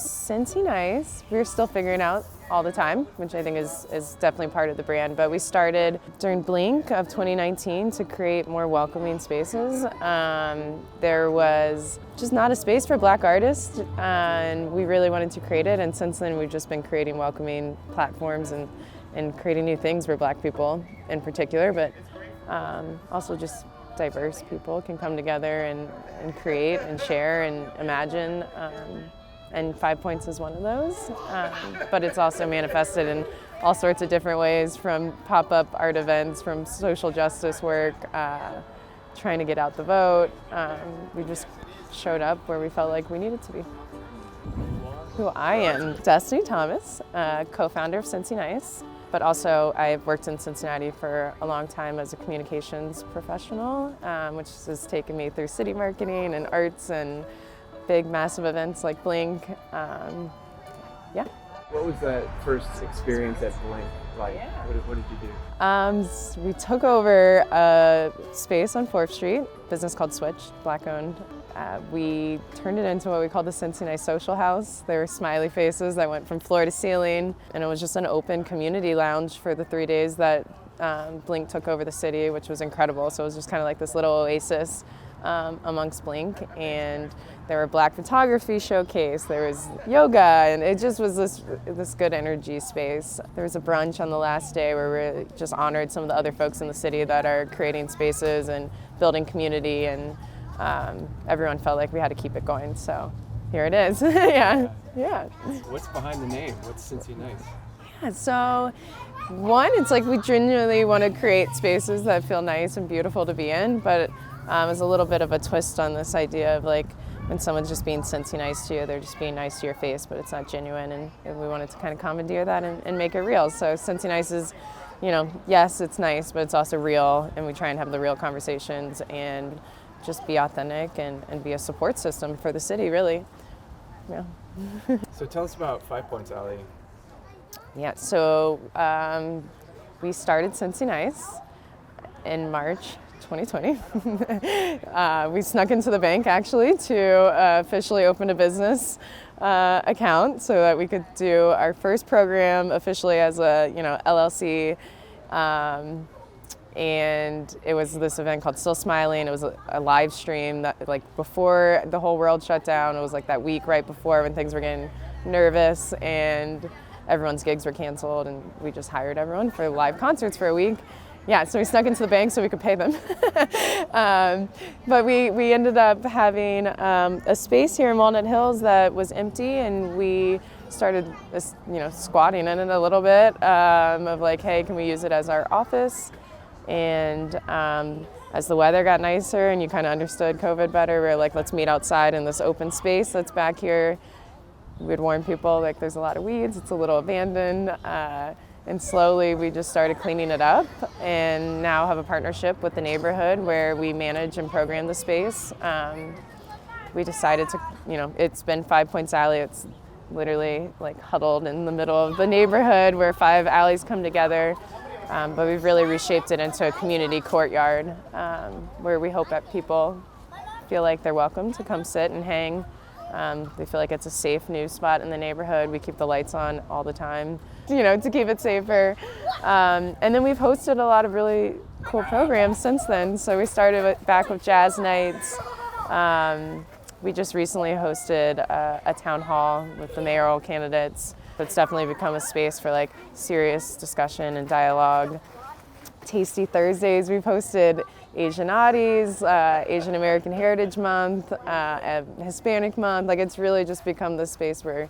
Cincy Nice, we're still figuring out all the time, which I think is definitely part of the brand. But we started during Blink of 2019 to create more welcoming spaces. There was just not a space for Black artists, and we really wanted to create it. And since then, we've just been creating welcoming platforms and creating new things for Black people in particular, but also just diverse people can come together and create and share and imagine. And 5 Points is one of those, but it's also manifested in all sorts of different ways, from pop-up art events, from social justice work, trying to get out the vote. We just showed up where we felt like we needed to be. Who I am, Destinee Thomas, co-founder of Cincy Nice, but also I've worked in Cincinnati for a long time as a communications professional, which has taken me through city marketing and arts and big, massive events like Blink. Yeah. What was that first experience at Blink like? Yeah. What did you do? We took over a space on 4th Street, a business called Switch, Black-owned. We turned it into what we called the Cincy Nice Social House. There were smiley faces that went from floor to ceiling, and it was just an open community lounge for the 3 days that Blink took over the city, which was incredible. So it was just kind of like this little oasis amongst Blink, and there were Black photography showcase, there was yoga, and it just was this good energy space. There was a brunch on the last day where we just honored some of the other folks in the city that are creating spaces and building community, and everyone felt like we had to keep it going, so here it is. Yeah. What's behind the name? What's Cincy Nice? Yeah, so one, it's like we genuinely want to create spaces that feel nice and beautiful to be in, but it's a little bit of a twist on this idea of like when someone's just being Cincy nice to you, they're just being nice to your face, but it's not genuine, and we wanted to kind of commandeer that and make it real. So Cincy Nice is, yes, it's nice, but it's also real, and we try and have the real conversations and just be authentic and be a support system for the city, really. Yeah. So tell us about 5 Points Alley. Yeah, so we started Cincy Nice in March 2020. We snuck into the bank actually to officially open a business account so that we could do our first program officially as a LLC. And it was this event called Still Smiling. It was a live stream that, like, before the whole world shut down. It was like that week right before when things were getting nervous and everyone's gigs were canceled, and we just hired everyone for live concerts for a week. Yeah, so we snuck into the bank so we could pay them. But we ended up having a space here in Walnut Hills that was empty, and we started squatting in it a little bit of like, hey, can we use it as our office? And as the weather got nicer and you kind of understood COVID better, we were like, let's meet outside in this open space that's back here. We'd warn people, like, there's a lot of weeds, it's a little abandoned. And slowly we just started cleaning it up, and now have a partnership with the neighborhood where we manage and program the space. We decided to, it's been 5 Points Alley. It's literally like huddled in the middle of the neighborhood where 5 alleys come together. But we've really reshaped it into a community courtyard where we hope that people feel like they're welcome to come sit and hang. They feel like it's a safe new spot in the neighborhood. We keep the lights on all the time, to keep it safer. And then we've hosted a lot of really cool programs since then. So we started back with jazz nights. We just recently hosted a town hall with the mayoral candidates. It's definitely become a space for like serious discussion and dialogue. Tasty Thursdays, we've hosted Asian Oddies, Asian American Heritage Month, Hispanic Month. Like, it's really just become this space where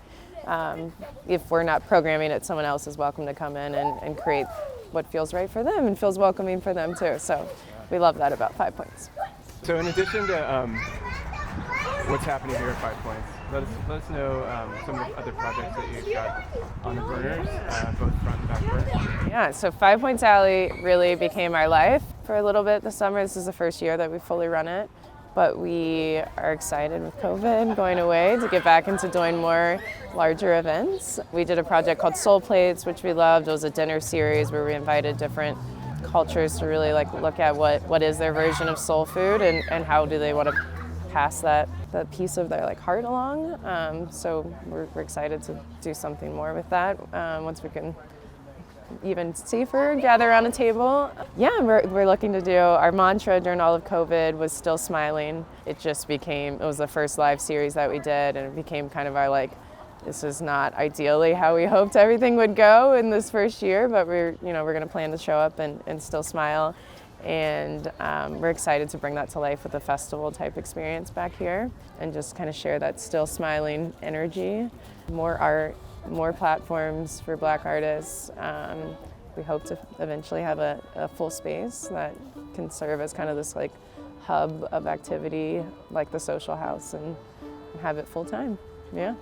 if we're not programming it, someone else is welcome to come in and create what feels right for them and feels welcoming for them too. So we love that about 5 Points. So in addition to what's happening here at 5 Points, let us know some of the other projects that you've got on the burners, both front and back burner. Yeah, so 5 Points Alley really became our life for a little bit this summer. This is the first year that we fully run it, but we are excited with COVID going away to get back into doing more larger events. We did a project called Soul Plates, which we loved. It was a dinner series where we invited different cultures to really look at what is their version of soul food and how do they want to pass that piece of their like heart along. So we're excited to do something more with that once we can even safer gather around a table. Yeah, we're looking to do, our mantra during all of COVID was still smiling. It was the first live series that we did, and it became kind of our like, this is not ideally how we hoped everything would go in this first year, but we're going to plan to show up and still smile. And we're excited to bring that to life with a festival type experience back here and just kind of share that still smiling energy. More art, more platforms for Black artists. We hope to eventually have a full space that can serve as kind of this like hub of activity like the social house and have it full time. Yeah.